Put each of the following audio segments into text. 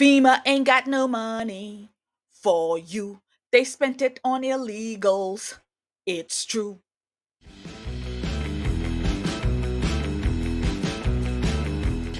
FEMA ain't got no money for you. They spent it on illegals. It's true.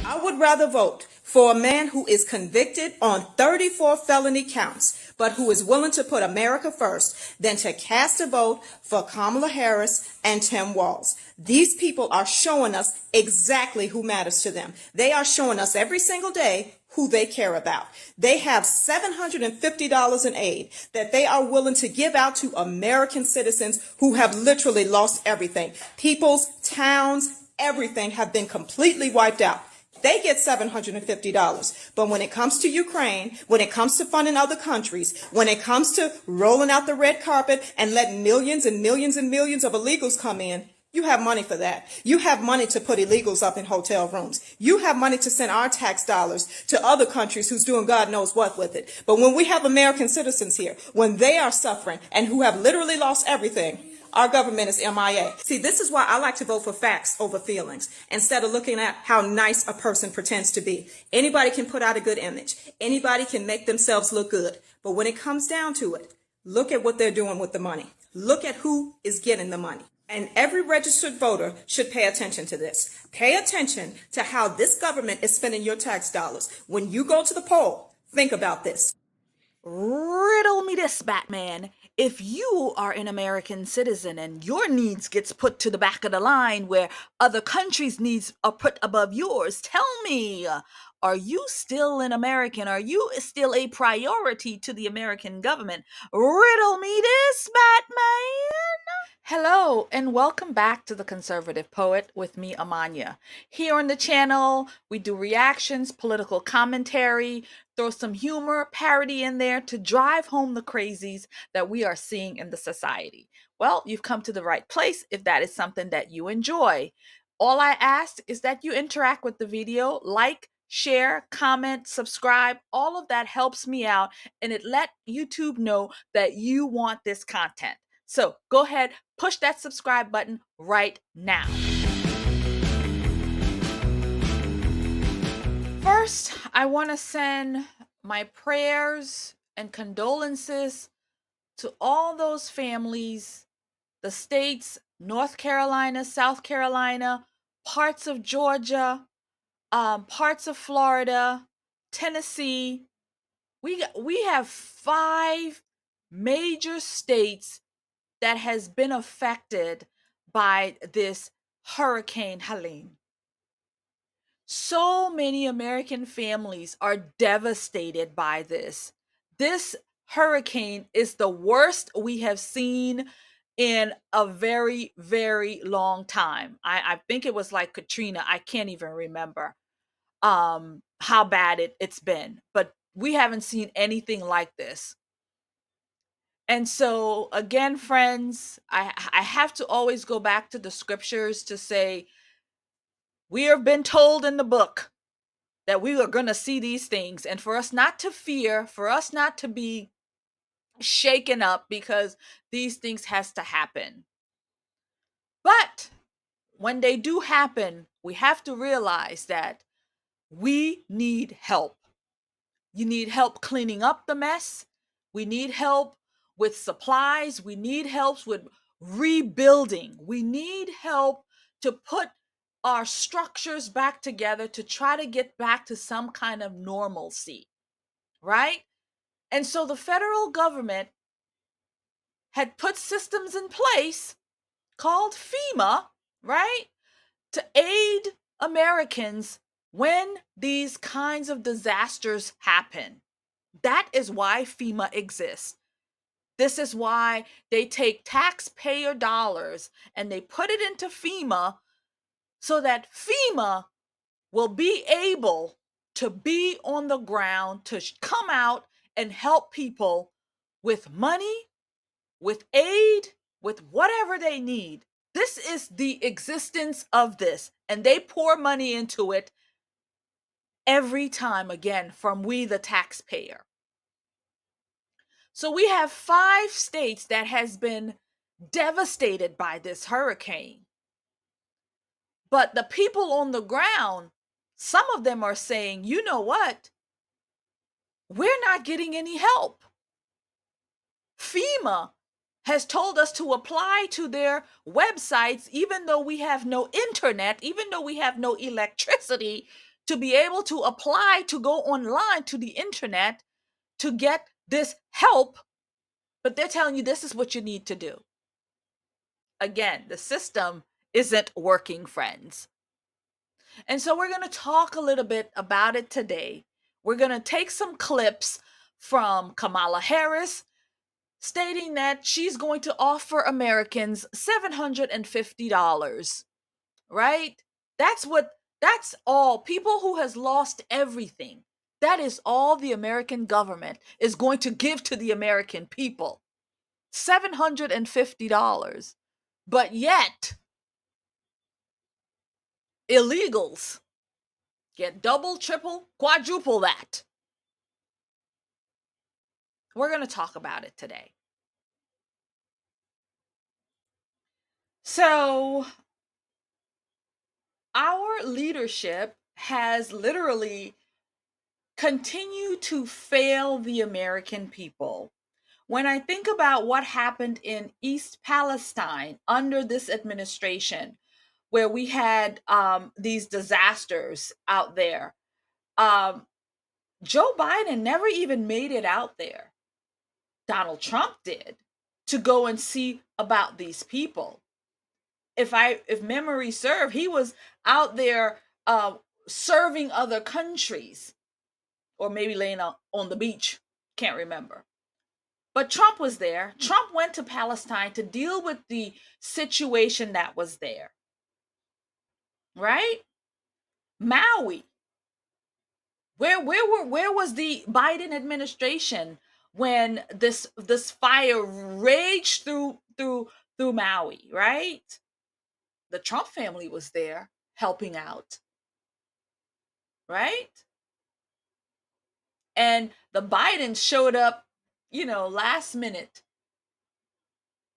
I would rather vote for a man who is convicted on 34 felony counts, but who is willing to put America first, than to cast a vote for Kamala Harris and Tim Walz. These people are showing us exactly who matters to them. They are showing us every single day who they care about. They have $750 in aid that they are willing to give out to American citizens who have literally lost everything. People's towns, everything have been completely wiped out. They get $750. But when it comes to Ukraine, when it comes to funding other countries, when it comes to rolling out the red carpet and letting millions and millions and millions of illegals come in, you have money for that. You have money to put illegals up in hotel rooms. You have money to send our tax dollars to other countries who's doing God knows what with it. But when we have American citizens here, when they are suffering and who have literally lost everything, our government is MIA. See, this is why I like to vote for facts over feelings instead of looking at how nice a person pretends to be. Anybody can put out a good image. Anybody can make themselves look good. But when it comes down to it, look at what they're doing with the money. Look at who is getting the money. And every registered voter should pay attention to this. Pay attention to how this government is spending your tax dollars. When you go to the poll, think about this. Riddle me this, Batman. If you are an American citizen and your needs gets put to the back of the line where other countries' needs are put above yours, tell me, are you still an American? Are you still a priority to the American government? Riddle me this, Batman. Hello, and welcome back to The Conservative Poet with me, Amania. Here on the channel, we do reactions, political commentary, throw some humor, parody in there to drive home the crazies that we are seeing in the society. Well, you've come to the right place if that is something that you enjoy. All I ask is that you interact with the video, like, share, comment, subscribe. All of that helps me out, and it let YouTube know that you want this content. So go ahead, push that subscribe button right now. First, I want to send my prayers and condolences to all those families, the states, North Carolina, South Carolina, parts of Georgia, parts of Florida, Tennessee. We have 5 major states that has been affected by this Hurricane Helene. So many American families are devastated by this. This hurricane is the worst we have seen in a very, very long time. I think it was like Katrina. I can't even remember how bad it's been, but we haven't seen anything like this. And so, again, friends, I have to always go back to the scriptures to say, we have been told in the book that we are going to see these things. And for us not to fear, for us not to be shaken up because these things has to happen. But when they do happen, we have to realize that we need help. You need help cleaning up the mess. We need help with supplies. We need help with rebuilding. We need help to put our structures back together to try to get back to some kind of normalcy, right? And so the federal government had put systems in place called FEMA, right, to aid Americans when these kinds of disasters happen. That is why FEMA exists. This is why they take taxpayer dollars and they put it into FEMA so that FEMA will be able to be on the ground to come out and help people with money, with aid, with whatever they need. This is the existence of this, and they pour money into it every time, again, from we the taxpayer. So we have 5 states that has been devastated by this hurricane. But the people on the ground, some of them are saying, you know what? we're not getting any help. FEMA has told us to apply to their websites, even though we have no internet, even though we have no electricity, to be able to apply to go online to the internet to get this help. But they're telling you this is what you need to do. Again, the system isn't working, friends. And so we're going to talk a little bit about it today. We're going to take some clips from Kamala Harris stating that she's going to offer Americans $750, right? That's all. People who has lost everything. That is all the American government is going to give to the American people. $750. But yet, illegals get double, triple, quadruple that. We're going to talk about it today. So, our leadership has literally continued to fail the American people. When I think about what happened in East Palestine under this administration, where we had these disasters out there, Joe Biden never even made it out there. Donald Trump did, to go and see about these people. If memory serve, he was out there serving other countries, or maybe laying out on the beach, can't remember. But Trump was there. Trump went to Palestine to deal with the situation that was there. Right? Maui. Where was the Biden administration when this fire raged through Maui, right? The Trump family was there helping out. Right? And the Bidens showed up, last minute.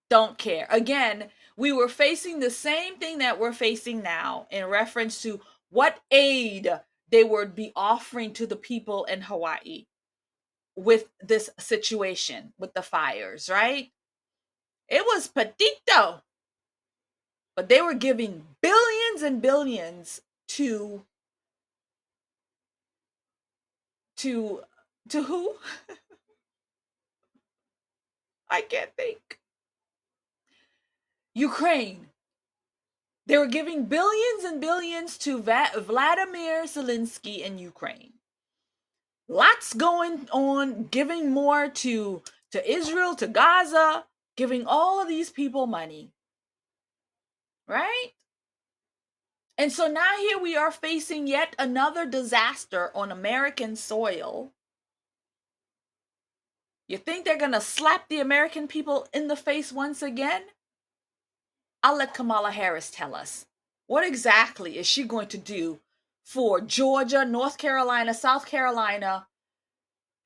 Don't care. Again, we were facing the same thing that we're facing now in reference to what aid they would be offering to the people in Hawaii with this situation with the fires, right? It was petito. But they were giving billions and billions to who? I can't think. Ukraine. They were giving billions and billions to Vladimir Zelensky in Ukraine. Lots going on, giving more to Israel, to Gaza, giving all of these people money. Right? And so now here we are facing yet another disaster on American soil. You think they're going to slap the American people in the face once again? I'll let Kamala Harris tell us. What exactly is she going to do for Georgia, North Carolina, South Carolina,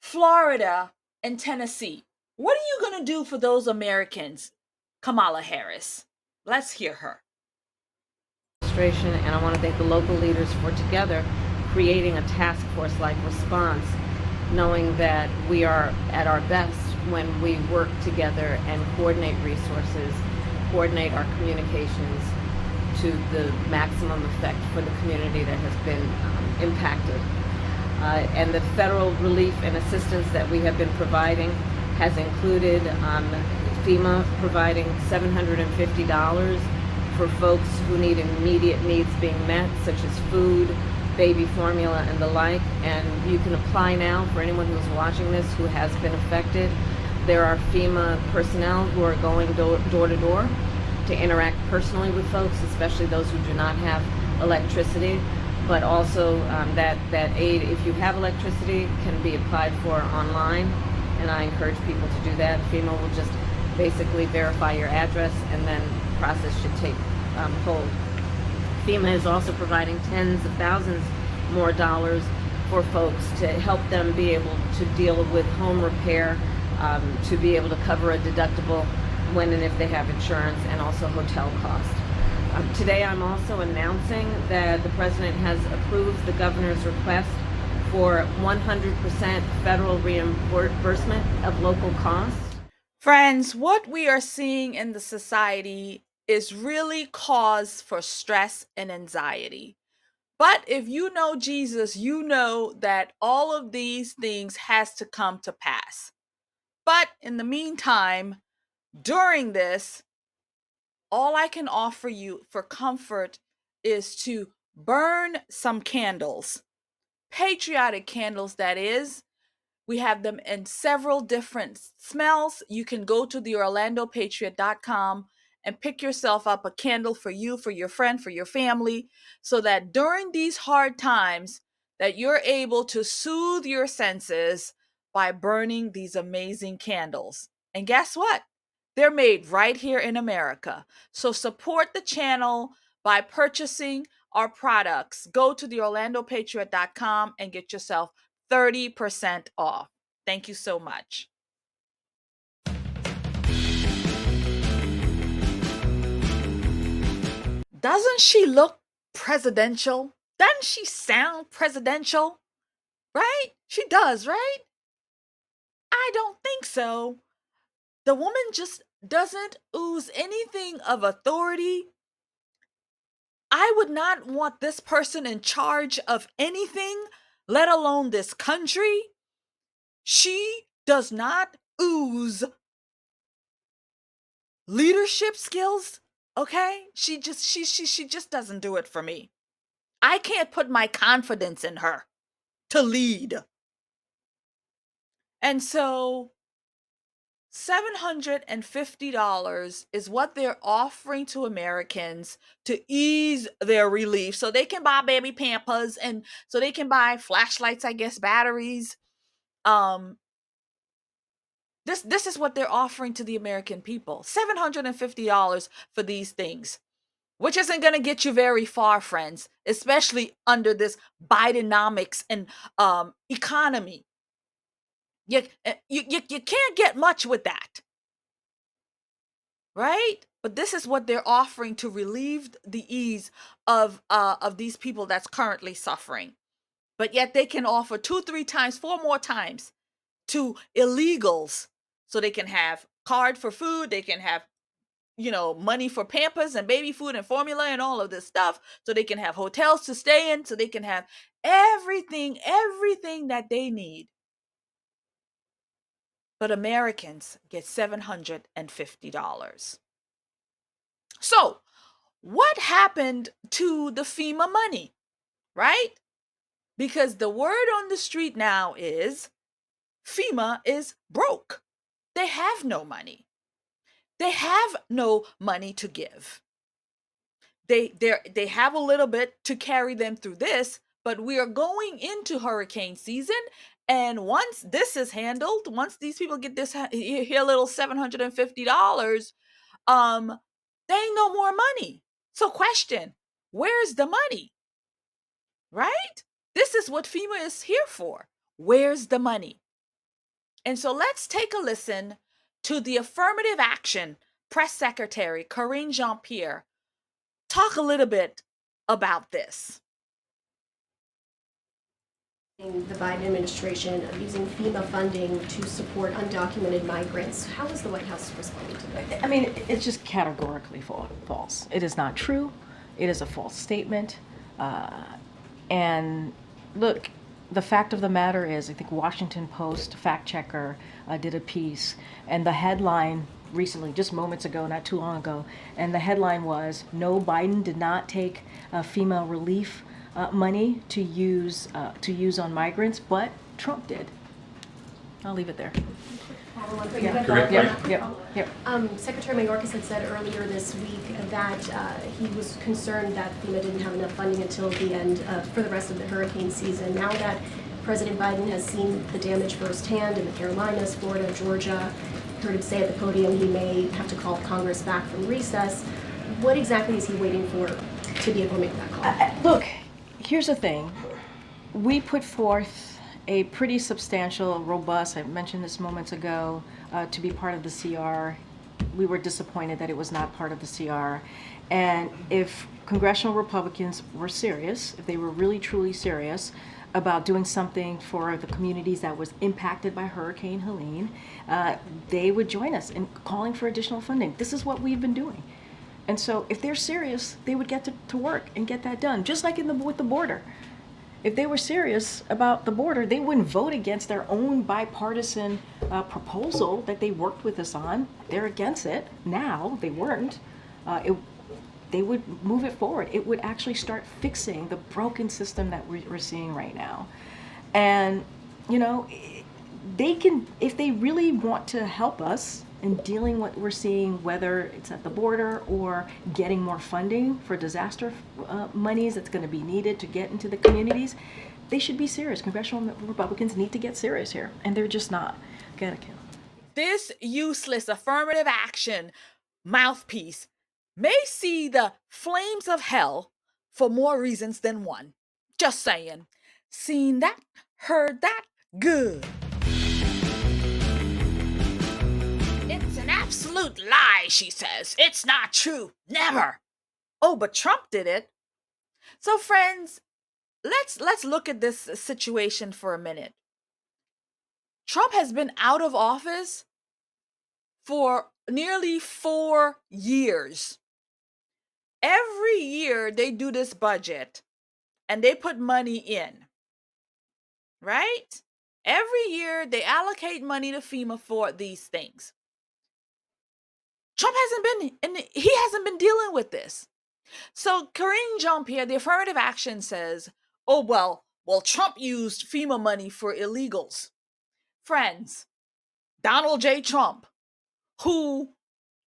Florida, and Tennessee? What are you going to do for those Americans, Kamala Harris? Let's hear her. And I want to thank the local leaders for together creating a task force-like response, knowing that we are at our best when we work together and coordinate resources, coordinate our communications to the maximum effect for the community that has been impacted. And the federal relief and assistance that we have been providing has included FEMA providing $750 for folks who need immediate needs being met, such as food, baby formula, and the like. And you can apply now for anyone who's watching this who has been affected. There are FEMA personnel who are going door to door to interact personally with folks, especially those who do not have electricity. But also that aid, if you have electricity, can be applied for online. And I encourage people to do that. FEMA will just basically verify your address, and then the process should take hold. FEMA is also providing tens of thousands more dollars for folks to help them be able to deal with home repair, to be able to cover a deductible when and if they have insurance, and also hotel costs. Today I'm also announcing that the President has approved the Governor's request for 100% federal reimbursement of local costs? Friends, what we are seeing in the society is really cause for stress and anxiety. But if you know Jesus, you know that all of these things has to come to pass. But in the meantime, during this, all I can offer you for comfort is to burn some candles, patriotic candles, that is. We have them in several different smells. You can go to the orlandopatriot.com and pick yourself up a candle for you, for your friend, for your family, so that during these hard times that you're able to soothe your senses by burning these amazing candles. And guess what? They're made right here in America. So support the channel by purchasing our products. Go to the orlandopatriot.com and get yourself 30% off. Thank you so much. Doesn't she look presidential? Doesn't she sound presidential? Right? She does, right? I don't think so. The woman just doesn't ooze anything of authority. I would not want this person in charge of anything, let alone this country. She does not ooze leadership skills. Okay, she just doesn't do it for me. I can't put my confidence in her to lead. And so $750 is what they're offering to Americans to ease their relief, so they can buy baby Pampers, and so they can buy flashlights, I guess, batteries. This is what they're offering to the American people. $750 for these things, which isn't going to get you very far, friends, especially under this Bidenomics and economy. You can't get much with that, right? But this is what they're offering to relieve the ease of these people that's currently suffering. But yet they can offer 2, 3 times, 4 more times to illegals, so they can have card for food, they can have money for Pampers and baby food and formula and all of this stuff, so they can have hotels to stay in, so they can have everything that they need. But Americans get $750. So, what happened to the FEMA money, right? Because the word on the street now is FEMA is broke. They have no money. They have no money to give. They have a little bit to carry them through this, but we are going into hurricane season, and once this is handled, once these people get this here little $750, they ain't no more money. So question, where's the money? Right? This is what FEMA is here for. Where's the money? And so let's take a listen to the affirmative action press secretary, Karine Jean-Pierre, talk a little bit about this. The Biden administration of using FEMA funding to support undocumented migrants. How is the White House responding to that? I mean, it's just categorically false. It is not true. It is a false statement. And look, the fact of the matter is, I think Washington Post fact checker did a piece, and the headline recently, just moments ago, not too long ago, and the headline was, "No, Biden did not take FEMA relief money to use on migrants, but Trump did." I'll leave it there. Secretary Mayorkas had said earlier this week that he was concerned that FEMA didn't have enough funding until the end for the rest of the hurricane season. Now that President Biden has seen the damage firsthand in the Carolinas, Florida, Georgia, heard him say at the podium he may have to call Congress back from recess. What exactly is he waiting for to be able to make that call? Look, here's the thing. We put forth a pretty substantial, robust, I mentioned this moments ago, to be part of the CR. We were disappointed that it was not part of the CR. And if congressional Republicans were serious, if they were really truly serious about doing something for the communities that was impacted by Hurricane Helene, they would join us in calling for additional funding. This is what we've been doing. And so if they're serious, they would get to work and get that done, just like with the border. If they were serious about the border, they wouldn't vote against their own bipartisan proposal that they worked with us on. They're against it now. They weren't. They would move it forward. It would actually start fixing the broken system that we're seeing right now. And, you know, they can, if they really want to help us in dealing with what we're seeing, whether it's at the border or getting more funding for disaster monies that's going to be needed to get into the communities, they should be serious. Congressional Republicans need to get serious here, and they're just not. This useless affirmative action mouthpiece may see the flames of hell for more reasons than one. Just saying. Seen that, heard that, good. It's an absolute lie, she says. It's not true. Never. Oh, but Trump did it. So friends, let's look at this situation for a minute. Trump has been out of office for nearly 4 years. Every year they do this budget and they put money in, right? Every year they allocate money to FEMA for these things. Trump he hasn't been dealing with this. So Karine Jean-Pierre, the affirmative action says, oh, well, Trump used FEMA money for illegals. Friends, Donald J. Trump, who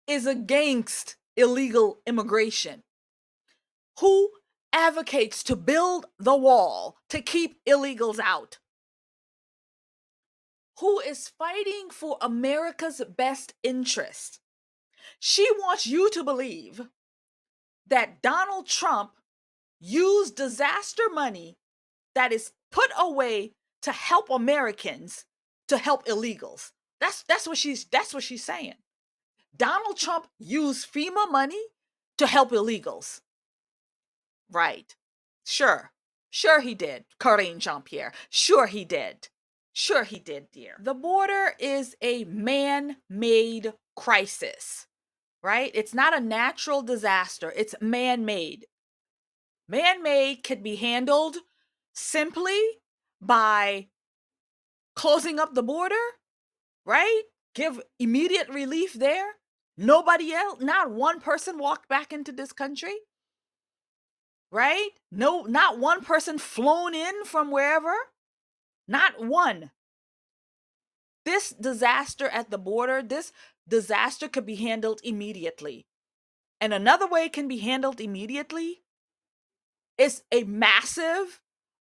is against illegal immigration, who advocates to build the wall to keep illegals out, who is fighting for America's best interest. She wants you to believe that Donald Trump used disaster money that is put away to help Americans to help illegals. That's what she's saying. Donald Trump used FEMA money to help illegals. Right. Sure he did, Karine Jean-Pierre. Sure he did. Sure he did, dear. The border is a man-made crisis, right? It's not a natural disaster. It's man-made. Man-made can be handled simply by closing up the border, right? Give immediate relief there. Nobody else, not one person walked back into this country, right? No, not one person flown in from wherever. Not one. This disaster at the border, this disaster could be handled immediately. And another way it can be handled immediately is a massive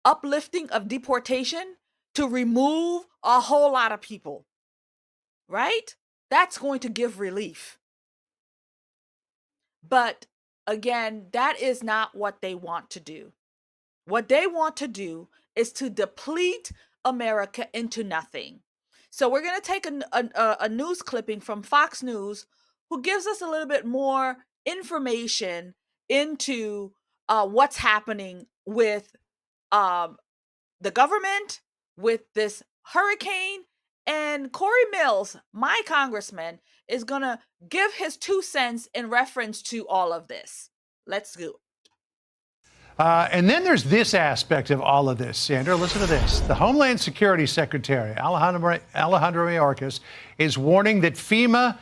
uplifting of deportation to remove a whole lot of people, right? That's going to give relief. But again, that is not what they want to do. What they want to do is to deplete America into nothing. So we're going to take a news clipping from Fox News, who gives us a little bit more information into what's happening with the government, with this hurricane. And Corey Mills, my congressman, is going to give his 2 cents in reference to all of this. Let's go. And then there's this aspect of all of this, Sandra. Listen to this. The Homeland Security Secretary, Alejandro Mayorkas, is warning that FEMA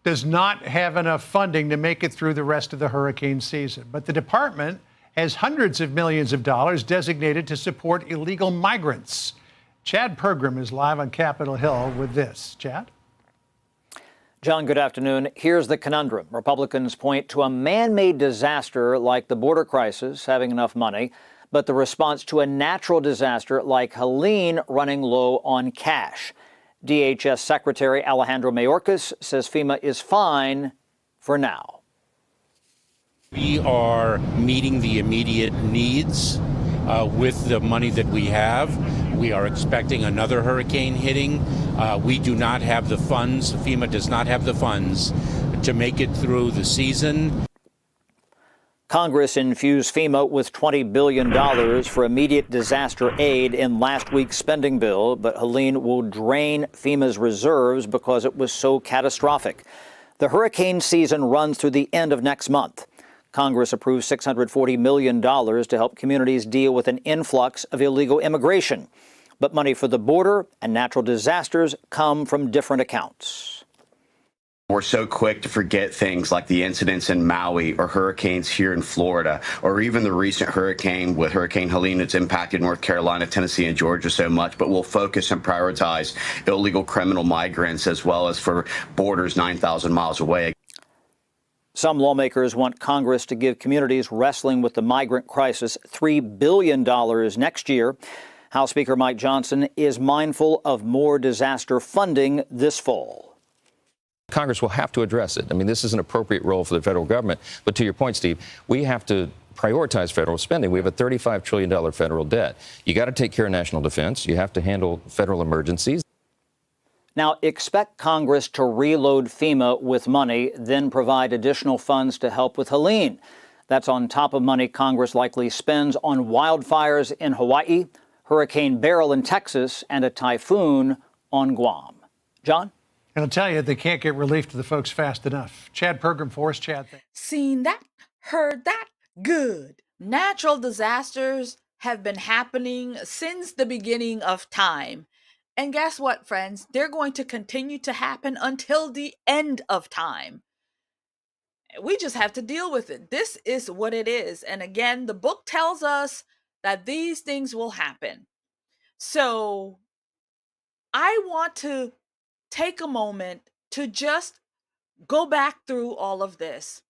does not have enough funding to make it through the rest of the hurricane season. But the department has hundreds of millions of dollars designated to support illegal migrants. Chad Pergram is live on Capitol Hill with this. Chad? John, good afternoon. Here's the conundrum. Republicans point to a man-made disaster like the border crisis having enough money, but the response to a natural disaster like Helene running low on cash. DHS Secretary Alejandro Mayorkas says FEMA is fine for now. We are meeting the immediate needs with the money that we have. We are expecting another hurricane hitting. We do not have the funds. FEMA does not have the funds to make it through the season. Congress infused FEMA with $20 billion for immediate disaster aid in last week's spending bill, but Helene will drain FEMA's reserves because it was so catastrophic. The hurricane season runs through the end of next month. Congress approved $640 million to help communities deal with an influx of illegal immigration. But money for the border and natural disasters come from different accounts. We're so quick to forget things like the incidents in Maui or hurricanes here in Florida, or even the recent hurricane with Hurricane Helene that's impacted North Carolina, Tennessee, and Georgia so much. But we'll focus and prioritize illegal criminal migrants as well as for borders 9,000 miles away. Some lawmakers want Congress to give communities wrestling with the migrant crisis $3 billion next year. House Speaker Mike Johnson is mindful of more disaster funding this fall. Congress will have to address it. I mean, this is an appropriate role for the federal government. But to your point, Steve, we have to prioritize federal spending. We have a $35 trillion federal debt. You got to take care of national defense. You have to handle federal emergencies. Now, expect Congress to reload FEMA with money, then provide additional funds to help with Helene. That's on top of money Congress likely spends on wildfires in Hawaii, Hurricane Beryl in Texas, and a typhoon on Guam. John? And I'll tell you, they can't get relief to the folks fast enough. Chad Pergram for us. Chad, thanks. Seen that, heard that, good. Natural disasters have been happening since the beginning of time. And guess what, friends? They're going to continue to happen until the end of time. We just have to deal with it. This is what it is. And again, the book tells us that these things will happen. So I want to take a moment to just go back through all of this.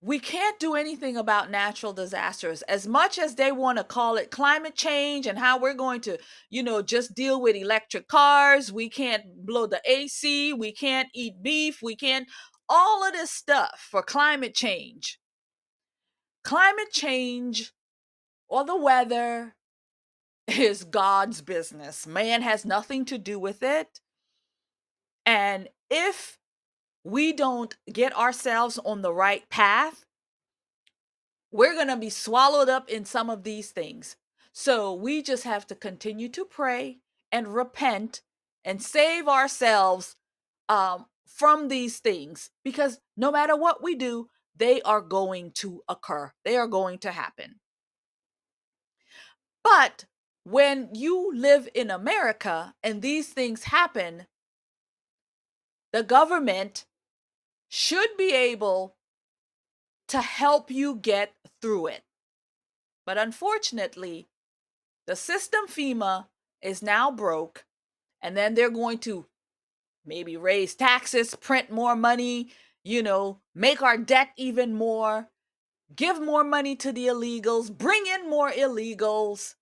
We can't do anything about natural disasters as much as they want to call it climate change and how we're going to, just deal with electric cars. We can't blow the AC. We can't eat beef. We can't, all of this stuff for climate change. Climate change or the weather is God's business. Man has nothing to do with it. And if we don't get ourselves on the right path, we're going to be swallowed up in some of these things. So we just have to continue to pray and repent and save ourselves from these things, because no matter what we do, they are going to occur. They are going to happen. But when you live in America and these things happen, the government should be able to help you get through it. But unfortunately, the system FEMA is now broke, and then they're going to maybe raise taxes, print more money, make our debt even more, give more money to the illegals, bring in more illegals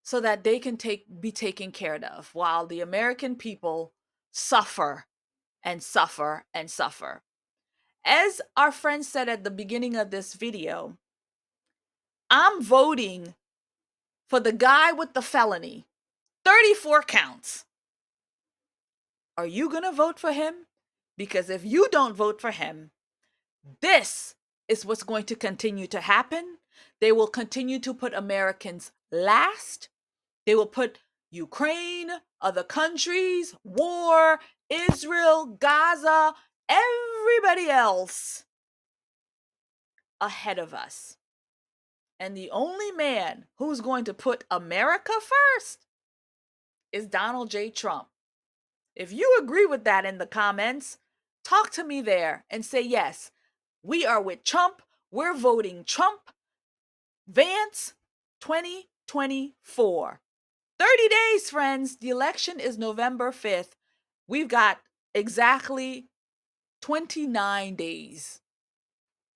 so that they can be taken care of while the American people suffer and suffer and suffer. As our friend said at the beginning of this video, I'm voting for the guy with the felony, 34 counts. Are you going to vote for him? Because if you don't vote for him, this is what's going to continue to happen. They will continue to put Americans last. They will put Ukraine, other countries, war, Israel, Gaza, everybody else ahead of us. And the only man who's going to put America first is Donald J. Trump. If you agree with that in the comments, talk to me there and say, yes, we are with Trump. We're voting Trump. Vance 2024. 30 days, friends. The election is November 5th. We've got exactly 29 days.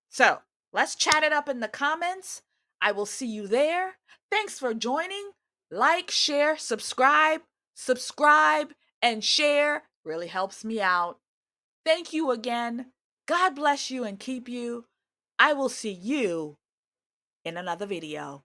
So let's chat it up in the comments. I will see you there. Thanks for joining. Like, share, subscribe, and share. Really helps me out. Thank you again. God bless you and keep you. I will see you in another video.